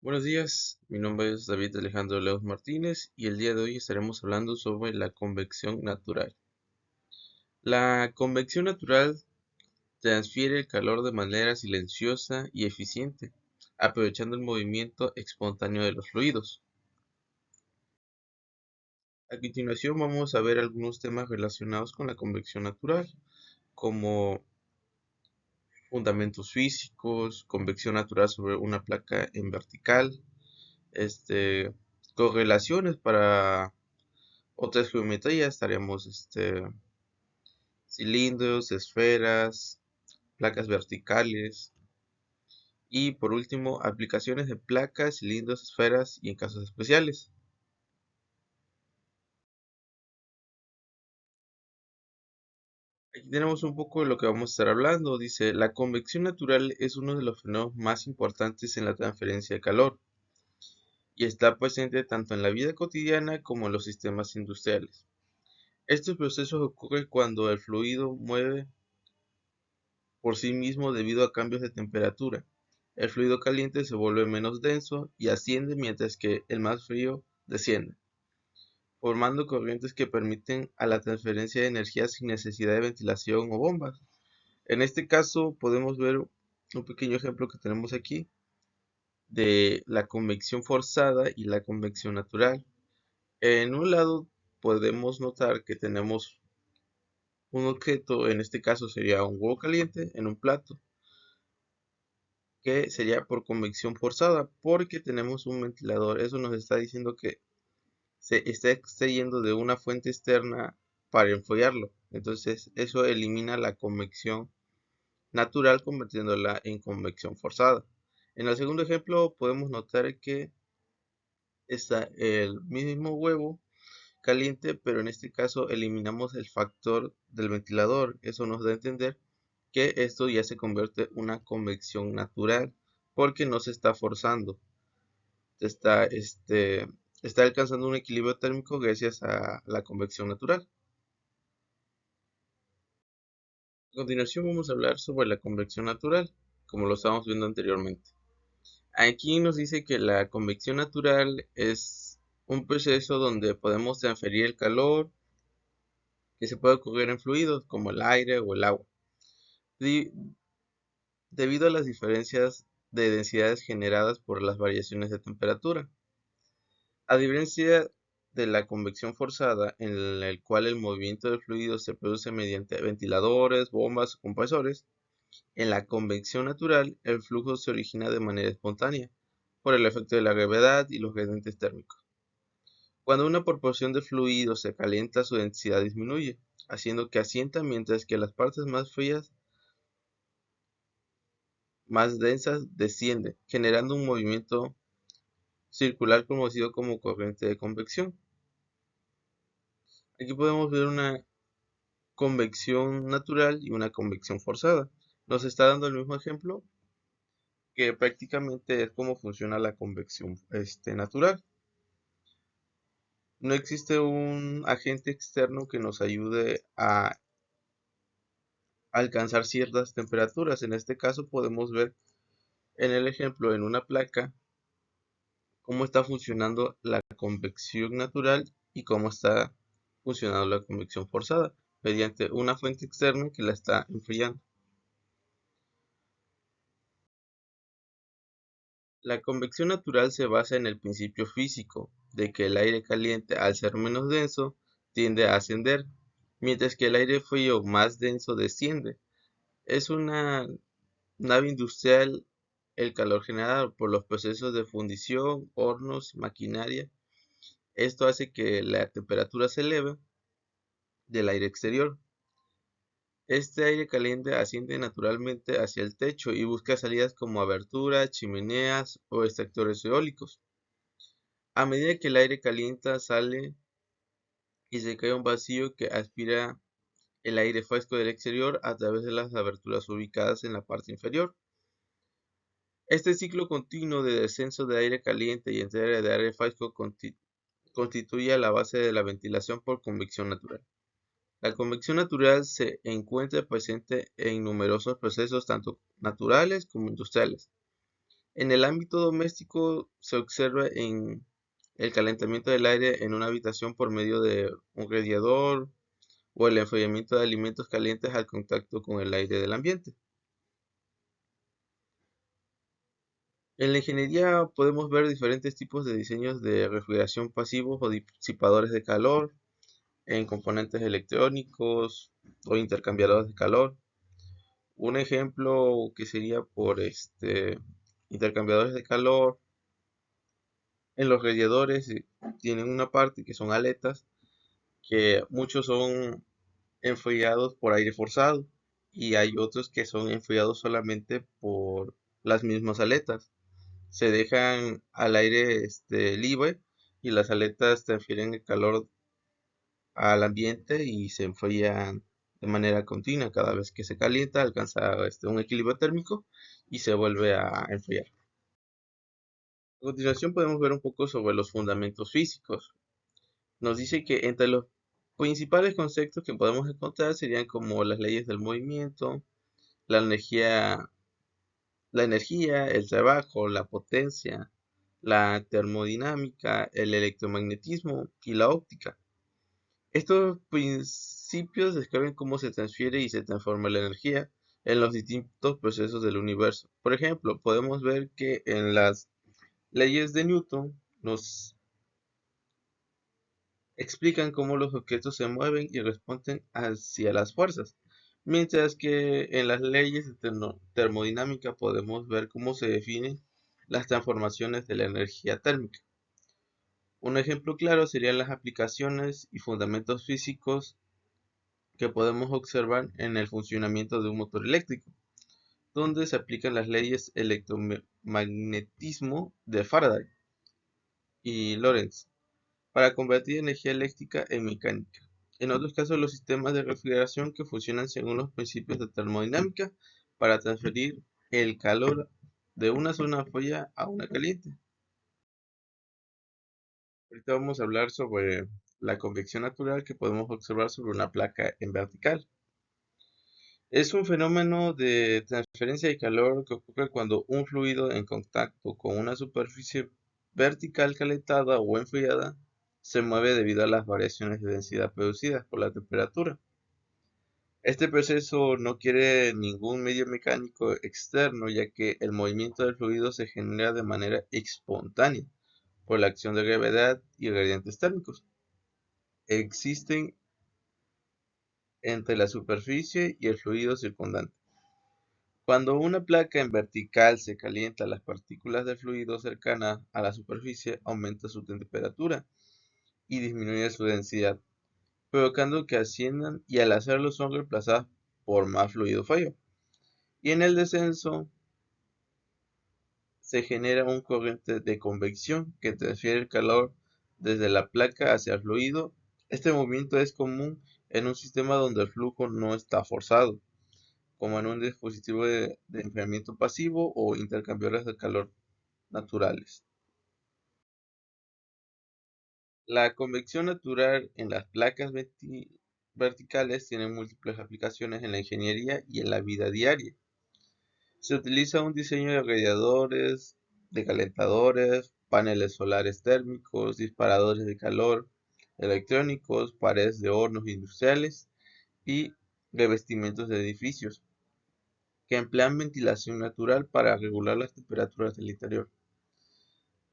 Buenos días, mi nombre es David Alejandro Leos Martínez y el día de hoy estaremos hablando sobre la convección natural. La convección natural transfiere el calor de manera silenciosa y eficiente, aprovechando el movimiento espontáneo de los fluidos. A continuación vamos a ver algunos temas relacionados con la convección natural, como fundamentos físicos, convección natural sobre una placa en vertical, este, correlaciones para otras geometrías. Estaremos cilindros, esferas, placas verticales y por último aplicaciones de placas, cilindros, esferas y en casos especiales. Aquí tenemos un poco de lo que vamos a estar hablando. Dice, la convección natural es uno de los fenómenos más importantes en la transferencia de calor y está presente tanto en la vida cotidiana como en los sistemas industriales. Estos procesos ocurren cuando el fluido mueve por sí mismo debido a cambios de temperatura. El fluido caliente se vuelve menos denso y asciende mientras que el más frío desciende, formando corrientes que permiten a la transferencia de energía sin necesidad de ventilación o bombas. En este caso podemos ver un pequeño ejemplo que tenemos aquí de la convección forzada y la convección natural. En un lado podemos notar que tenemos un objeto, en este caso sería un huevo caliente en un plato, que sería por convección forzada, porque tenemos un ventilador. Eso nos está diciendo que se está extrayendo de una fuente externa para enfriarlo. Entonces, eso elimina la convección natural, convirtiéndola en convección forzada. En el segundo ejemplo, podemos notar que está el mismo huevo caliente, pero en este caso eliminamos el factor del ventilador. Eso nos da a entender que esto ya se convierte en una convección natural porque no se está forzando, está, está alcanzando un equilibrio térmico gracias a la convección natural. A continuación vamos a hablar sobre la convección natural, como lo estábamos viendo anteriormente. Aquí nos dice que la convección natural es un proceso donde podemos transferir el calor que se puede ocurrir en fluidos como el aire o el agua. Di- Debido a las diferencias de densidades generadas por las variaciones de temperatura. A diferencia de la convección forzada, en el cual el movimiento del fluido se produce mediante ventiladores, bombas o compresores, en la convección natural el flujo se origina de manera espontánea, por el efecto de la gravedad y los gradientes térmicos. Cuando una proporción de fluido se calienta, su densidad disminuye, haciendo que asienta, mientras que las partes más frías, más densas, descienden, generando un movimiento circular conocido como corriente de convección. Aquí podemos ver una convección natural y una convección forzada. Nos está dando el mismo ejemplo que prácticamente es como funciona la convección natural. No existe un agente externo que nos ayude a alcanzar ciertas temperaturas. En este caso podemos ver en el ejemplo en una placa cómo está funcionando la convección natural y cómo está funcionando la convección forzada mediante una fuente externa que la está enfriando. La convección natural se basa en el principio físico de que el aire caliente, al ser menos denso, tiende a ascender, mientras que el aire frío más denso desciende. Es una nave industrial el calor generado por los procesos de fundición, hornos, maquinaria. Esto hace que la temperatura se eleve del aire exterior. Este aire caliente asciende naturalmente hacia el techo y busca salidas como aberturas, chimeneas o extractores eólicos. A medida que el aire calienta, sale y se crea un vacío que aspira el aire fresco del exterior a través de las aberturas ubicadas en la parte inferior. Este ciclo continuo de descenso de aire caliente y entrega de aire fresco constituye la base de la ventilación por convección natural. La convección natural se encuentra presente en numerosos procesos tanto naturales como industriales. En el ámbito doméstico se observa en el calentamiento del aire en una habitación por medio de un radiador o el enfriamiento de alimentos calientes al contacto con el aire del ambiente. En la ingeniería podemos ver diferentes tipos de diseños de refrigeración pasivos o disipadores de calor en componentes electrónicos o intercambiadores de calor. Un ejemplo que sería por intercambiadores de calor en los radiadores tienen una parte que son aletas, que muchos son enfriados por aire forzado y hay otros que son enfriados solamente por las mismas aletas. Se dejan al aire libre y las aletas transfieren el calor al ambiente y se enfrían de manera continua. Cada vez que se calienta alcanza un equilibrio térmico y se vuelve a enfriar. A continuación podemos ver un poco sobre los fundamentos físicos. Nos dice que entre los principales conceptos que podemos encontrar serían como las leyes del movimiento, la energía, el trabajo, la potencia, la termodinámica, el electromagnetismo y la óptica. Estos principios describen cómo se transfiere y se transforma la energía en los distintos procesos del universo. Por ejemplo, podemos ver que en las leyes de Newton nos explican cómo los objetos se mueven y responden hacia las fuerzas, mientras que en las leyes de termodinámica podemos ver cómo se definen las transformaciones de la energía térmica. Un ejemplo claro serían las aplicaciones y fundamentos físicos que podemos observar en el funcionamiento de un motor eléctrico, donde se aplican las leyes electromagnetismo de Faraday y Lorentz para convertir energía eléctrica en mecánica. En otros casos, los sistemas de refrigeración que funcionan según los principios de termodinámica para transferir el calor de una zona fría a una caliente. Ahorita vamos a hablar sobre la convección natural que podemos observar sobre una placa en vertical. Es un fenómeno de transferencia de calor que ocurre cuando un fluido en contacto con una superficie vertical calentada o enfriada se mueve debido a las variaciones de densidad producidas por la temperatura. Este proceso no quiere ningún medio mecánico externo, ya que el movimiento del fluido se genera de manera espontánea por la acción de gravedad y gradientes térmicos. Existen entre la superficie y el fluido circundante. Cuando una placa en vertical se calienta, las partículas de fluido cercanas a la superficie aumentan su temperatura y disminuye su densidad, provocando que asciendan y al hacerlo son reemplazadas por más fluido frío. Y en el descenso se genera un corriente de convección que transfiere el calor desde la placa hacia el fluido. Este movimiento es común en un sistema donde el flujo no está forzado, como en un dispositivo de enfriamiento pasivo o intercambiadores de calor naturales. La convección natural en las placas verticales tiene múltiples aplicaciones en la ingeniería y en la vida diaria. Se utiliza un diseño de radiadores, de calentadores, paneles solares térmicos, disparadores de calor electrónicos, paredes de hornos industriales y revestimientos de edificios que emplean ventilación natural para regular las temperaturas del interior.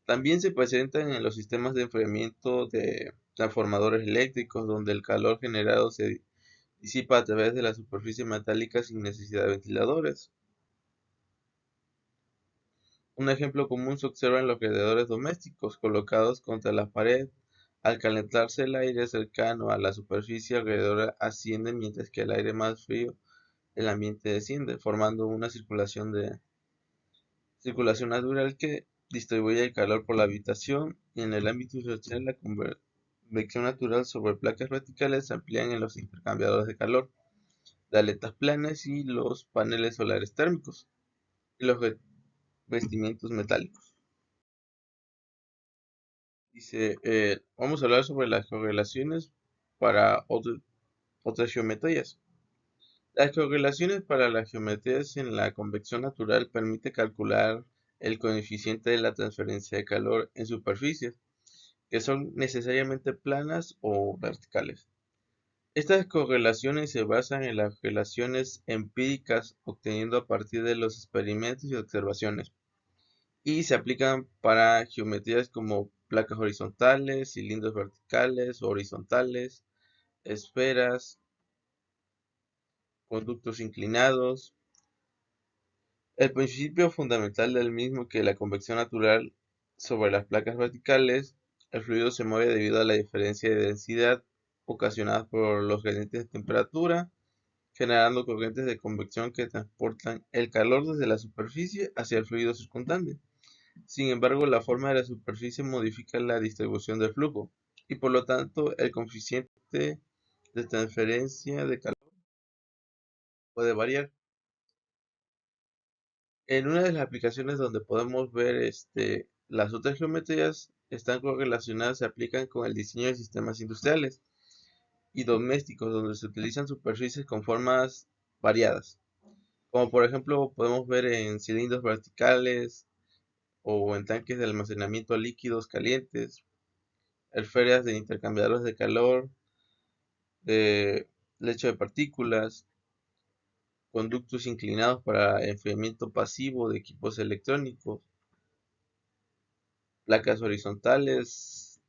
También se presentan en los sistemas de enfriamiento de transformadores eléctricos, donde el calor generado se disipa a través de la superficie metálica sin necesidad de ventiladores. Un ejemplo común se observa en los radiadores domésticos colocados contra la pared. Al calentarse el aire cercano a la superficie alrededor asciende, mientras que el aire más frío del ambiente desciende, formando una circulación natural que distribuye el calor por la habitación. Y en el ámbito industrial, la convección natural sobre placas verticales se amplían en los intercambiadores de calor, de aletas planas y los paneles solares térmicos y los revestimientos metálicos. Dice, vamos a hablar sobre las correlaciones para otras geometrías. Las correlaciones para las geometrías en la convección natural permite calcular el coeficiente de la transferencia de calor en superficies, que son necesariamente planas o verticales. Estas correlaciones se basan en las relaciones empíricas obteniendo a partir de los experimentos y observaciones, y se aplican para geometrías como placas horizontales, cilindros verticales o horizontales, esferas, conductos inclinados. El principio fundamental del mismo, que la convección natural sobre las placas verticales, el fluido se mueve debido a la diferencia de densidad ocasionada por los gradientes de temperatura, generando corrientes de convección que transportan el calor desde la superficie hacia el fluido circundante. Sin embargo, la forma de la superficie modifica la distribución del flujo y por lo tanto el coeficiente de transferencia de calor puede variar. En una de las aplicaciones donde podemos ver las otras geometrías están correlacionadas, se aplican con el diseño de sistemas industriales y domésticos, donde se utilizan superficies con formas variadas, como por ejemplo podemos ver en cilindros verticales o en tanques de almacenamiento de líquidos calientes, esferas de intercambiadores de calor, de lecho de partículas, conductos inclinados para enfriamiento pasivo de equipos electrónicos, placas horizontales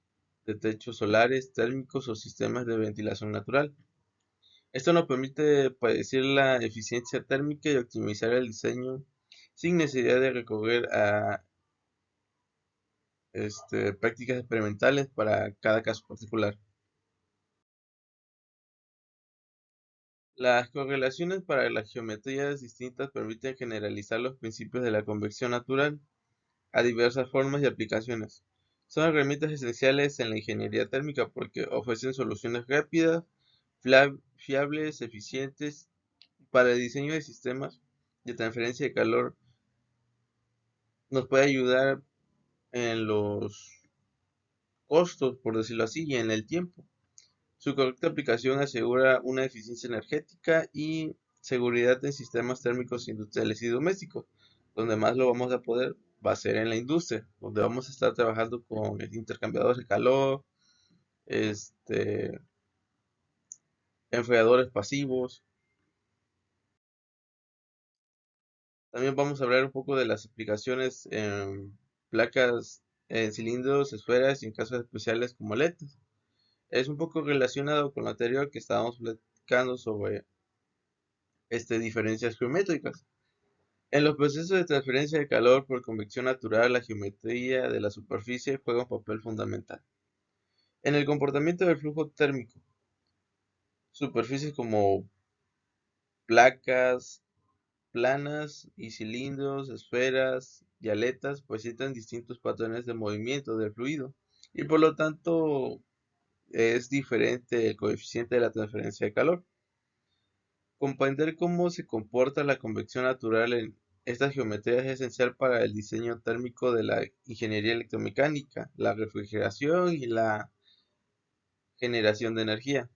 de techos solares, térmicos o sistemas de ventilación natural. Esto nos permite predecir la eficiencia térmica y optimizar el diseño sin necesidad de recurrir a prácticas experimentales para cada caso particular. Las correlaciones para las geometrías distintas permiten generalizar los principios de la convección natural a diversas formas y aplicaciones. Son herramientas esenciales en la ingeniería térmica porque ofrecen soluciones rápidas, fiables, eficientes para el diseño de sistemas de transferencia de calor. Nos puede ayudar en los costos, por decirlo así, y en el tiempo. Su correcta aplicación asegura una eficiencia energética y seguridad en sistemas térmicos industriales y domésticos. Donde más lo vamos a poder va a ser en la industria, donde vamos a estar trabajando con intercambiadores de calor, este, enfriadores pasivos. También vamos a hablar un poco de las aplicaciones en placas, en cilindros, esferas y en casos especiales como LEDs. Es un poco relacionado con lo anterior que estábamos platicando sobre diferencias geométricas. En los procesos de transferencia de calor por convección natural, la geometría de la superficie juega un papel fundamental. En el comportamiento del flujo térmico, superficies como placas planas y cilindros, esferas y aletas presentan distintos patrones de movimiento del fluido y por lo tanto es diferente el coeficiente de la transferencia de calor. Comprender cómo se comporta la convección natural en estas geometrías es esencial para el diseño térmico de la ingeniería electromecánica, la refrigeración y la generación de energía.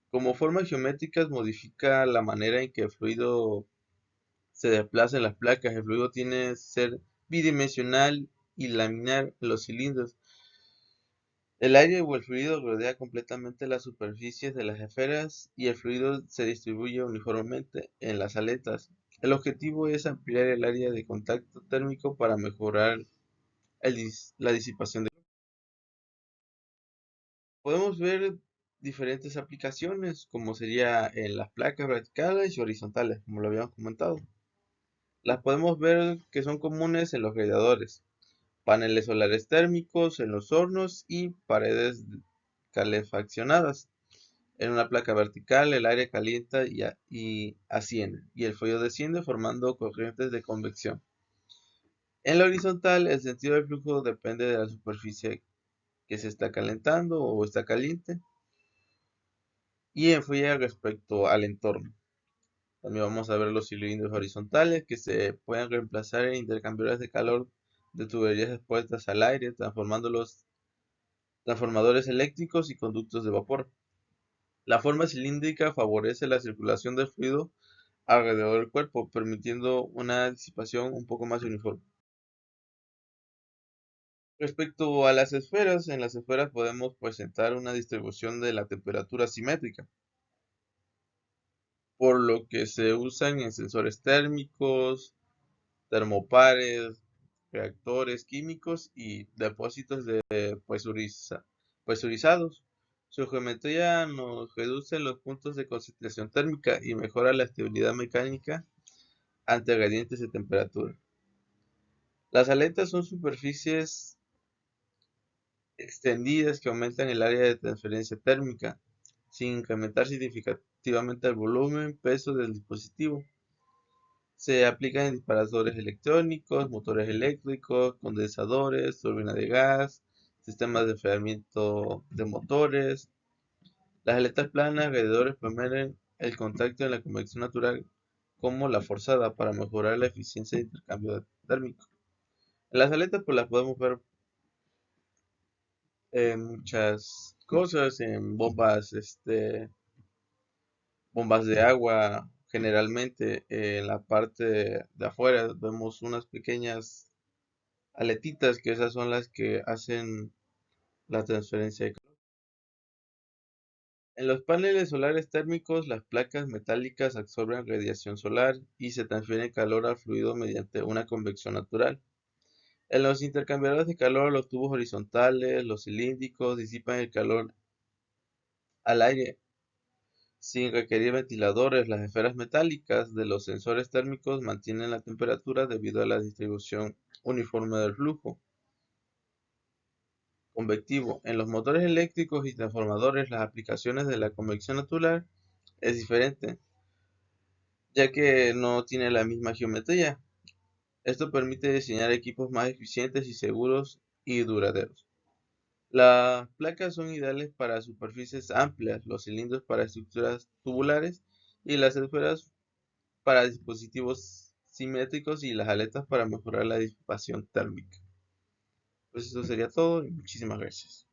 Como formas geométricas modifica la manera en que el fluido se desplaza en las placas. El fluido tiene que ser bidimensional y laminar en los cilindros. El aire o el fluido rodea completamente las superficies de las esferas y el fluido se distribuye uniformemente en las aletas. El objetivo es ampliar el área de contacto térmico para mejorar la disipación de calor. Podemos ver diferentes aplicaciones, como sería en las placas verticales y horizontales, como lo habíamos comentado. Las podemos ver que son comunes en los radiadores, paneles solares térmicos, en los hornos y paredes calefaccionadas. En una placa vertical, el aire calienta y asciende, y el fluido desciende formando corrientes de convección. En la horizontal, el sentido del flujo depende de la superficie que se está calentando o está caliente y enfría respecto al entorno. También vamos a ver los cilindros horizontales que se pueden reemplazar en intercambiadores de calor de tuberías expuestas al aire, transformando los transformadores eléctricos y conductos de vapor. La forma cilíndrica favorece la circulación del fluido alrededor del cuerpo, permitiendo una disipación un poco más uniforme. Respecto a las esferas, en las esferas podemos presentar una distribución de la temperatura simétrica, por lo que se usan en sensores térmicos, termopares, reactores químicos y depósitos de presurizados. Su geometría nos reduce los puntos de concentración térmica y mejora la estabilidad mecánica ante gradientes de temperatura. Las aletas son superficies extendidas que aumentan el área de transferencia térmica, sin incrementar significativamente el volumen, peso del dispositivo. Se aplican en disparadores electrónicos, motores eléctricos, condensadores, turbinas de gas, sistemas de enfriamiento de motores. Las aletas planas alrededor permiten el contacto en la convección natural como la forzada para mejorar la eficiencia de intercambio térmico. En las aletas pues las podemos ver en muchas cosas, en bombas de agua. Generalmente en la parte de afuera vemos unas pequeñas aletitas, que esas son las que hacen la transferencia de calor. En los paneles solares térmicos, las placas metálicas absorben radiación solar y se transfiere calor al fluido mediante una convección natural. En los intercambiadores de calor, los tubos horizontales, los cilíndricos, disipan el calor al aire sin requerir ventiladores. Las esferas metálicas de los sensores térmicos mantienen la temperatura debido a la distribución uniforme del flujo convectivo. En los motores eléctricos y transformadores, las aplicaciones de la convección natural es diferente, ya que no tiene la misma geometría. Esto permite diseñar equipos más eficientes y seguros y duraderos. Las placas son ideales para superficies amplias, los cilindros para estructuras tubulares y las esferas para dispositivos simétricos y las aletas para mejorar la disipación térmica. Pues eso sería todo y muchísimas gracias.